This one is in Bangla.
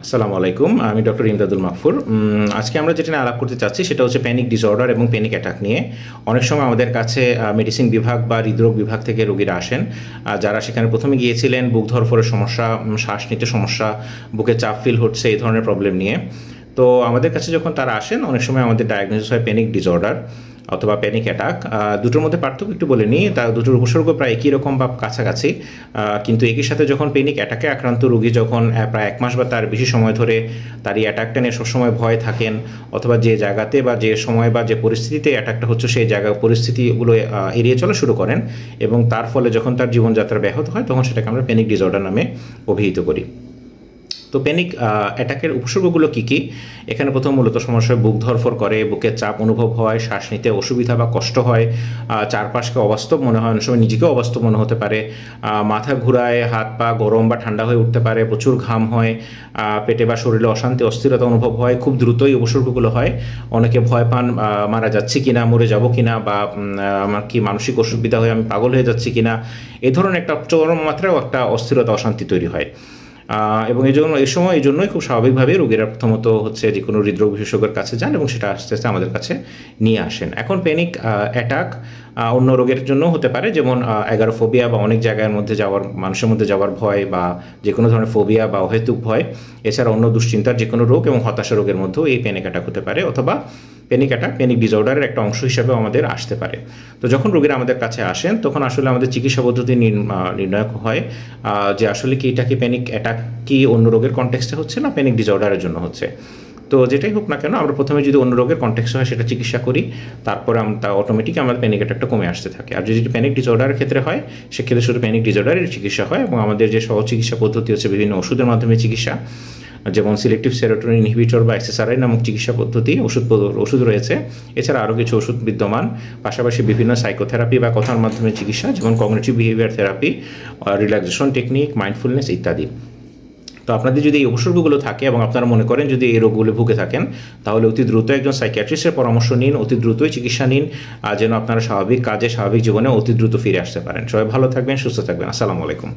আসসালামু আলাইকুম। আমি ডক্টর ইমদাদুল মাগফুর। আজকে আমরা যেটা নিয়ে আলাপ করতে চাচ্ছি সেটা হচ্ছে প্যানিক ডিসঅর্ডার এবং প্যানিক অ্যাটাক নিয়ে। অনেক সময় আমাদের কাছে মেডিসিন বিভাগ বা হৃদরোগ বিভাগ থেকে রোগীরা আসেন, যারা সেখানে প্রথমে গিয়েছিলেন বুক ধড়ফড়ের সমস্যা, শ্বাস নিতে সমস্যা, বুকে চাপ ফিল হচ্ছে এই ধরনের প্রবলেম নিয়ে। তো আমাদের কাছে যখন তারা আসেন অনেক সময় আমাদের ডায়াগনোসিস হয় প্যানিক ডিসঅর্ডার অথবা প্যানিক অ্যাটাক। দুটোর মধ্যে পার্থক্য একটু বলে নিই। তা দুটোর উপসর্গ প্রায় একই রকম বা কাছাকাছি, কিন্তু একই সাথে যখন প্যানিক অ্যাটাকে আক্রান্ত রোগী যখন প্রায় 1 মাস বা তার বেশি সময় ধরে তার এই অ্যাটাকটা নিয়ে সবসময় ভয় থাকেন, অথবা যে জায়গাতে বা যে সময় বা যে পরিস্থিতিতে অ্যাটাকটা হচ্ছে সেই জায়গা পরিস্থিতিগুলো এড়িয়ে চলা শুরু করেন, এবং তার ফলে যখন তার জীবনযাত্রা ব্যাহত হয় তখন সেটাকে আমরা প্যানিক ডিসঅর্ডার নামে অভিহিত করি। তো প্যানিক অ্যাটাকের উপসর্গগুলো কী কী? এখানে প্রথম মূলত সমস্যা বুক ধড়ফড় করে, বুকের চাপ অনুভব হয়, শ্বাস নিতে অসুবিধা বা কষ্ট হয়, চারপাশকে অবাস্তব মনে হয়, অনেক সময় নিজেকেও অবাস্তব মনে হতে পারে, মাথা ঘুরায়, হাত পা গরম বা ঠান্ডা হয়ে উঠতে পারে, প্রচুর ঘাম হয়, পেটে বা শরীরে অশান্তি অস্থিরতা অনুভব হয়, খুব দ্রুতই উপসর্গগুলো হয়। অনেকে ভয় পান মারা যাচ্ছি কিনা, মরে যাব কিনা, বা আমার কি মানসিক অসুবিধা হয়ে আমি পাগল হয়ে যাচ্ছি কিনা, এই ধরনের একটা চরম মাত্রাও একটা অস্থিরতা অশান্তি তৈরি হয়। এবং এই জন্যই খুব স্বাভাবিকভাবেই রোগীরা প্রথমত হচ্ছে যে কোনো হৃদরোগ বিশেষজ্ঞের কাছে যান এবং সেটা আস্তে আস্তে আমাদের কাছে নিয়ে আসেন। এখন প্যানিক অ্যাটাক অন্য রোগের জন্য হতে পারে, যেমন অ্যাগারোফোবিয়া বা অনেক জায়গার মধ্যে যাওয়ার, মানুষের মধ্যে যাওয়ার ভয়, বা যে কোনো ধরনের ফোবিয়া বা অহেতুক ভয়, এছাড়া অন্য দুশ্চিন্তার যে কোনো রোগ এবং হতাশা রোগের মধ্যেও এই প্যানিক অ্যাটাক হতে পারে, অথবা প্যানিক অ্যাটাক প্যানিক ডিসঅর্ডারের একটা অংশ হিসাবেও আমাদের আসতে পারে। তো যখন রোগীরা আমাদের কাছে আসেন তখন আসলে আমাদের চিকিৎসা পদ্ধতি নির্ণায়ক হয় যে আসলে কি এটা কি প্যানিক অ্যাটাক কি অন্য রোগের কনটেক্সটে হচ্ছে না প্যানিক ডিসঅর্ডারের জন্য হচ্ছে। তো যেটাই হোক না কেন আমরা প্রথমে যদি অন্য রোগের কনটেক্সট হয় সেটা চিকিৎসা করি, তারপরে আমরা অটোমেটিক আমাদের প্যানিক অ্যাটাকটা কমে আসতে থাকে। আর যদি প্যানিক ডিসঅর্ডারের ক্ষেত্রে হয় সেক্ষেত্রে শুধু প্যানিক ডিসঅর্ডারের চিকিৎসা হয়, এবং আমাদের যে সহজ চিকিৎসা পদ্ধতি হচ্ছে বিভিন্ন ওষুধের মাধ্যমে চিকিৎসা, যেমন সিলেক্টিভ সেরোটোনিন ইনহিবিটর বা এসএসআরআই নামক চিকিৎসা পদ্ধতি, ওষুধ রয়েছে। এছাড়া আরও কিছু ওষুধ বিদ্যমান, পাশাপাশি বিভিন্ন সাইকোথেরাপি বা কথার মাধ্যমে চিকিৎসা, যেমন cognitive behaviour therapy, relaxation technique, mindfulness ইত্যাদি। তো আপনাদের যদি এই উপসর্গগুলো থাকে এবং আপনারা মনে করেন যদি এই রোগগুলো ভুগে থাকেন, তাহলে অতি দ্রুত একজন সাইকিয়াট্রিস্টের পরামর্শ নিন, অতি দ্রুতই চিকিৎসা নিন, যেন আপনারা স্বাভাবিক কাজে স্বাভাবিক জীবনে অতি দ্রুত ফিরে আসতে পারেন। সবাই ভালো থাকবেন, সুস্থ থাকবেন। আসসালামু আলাইকুম।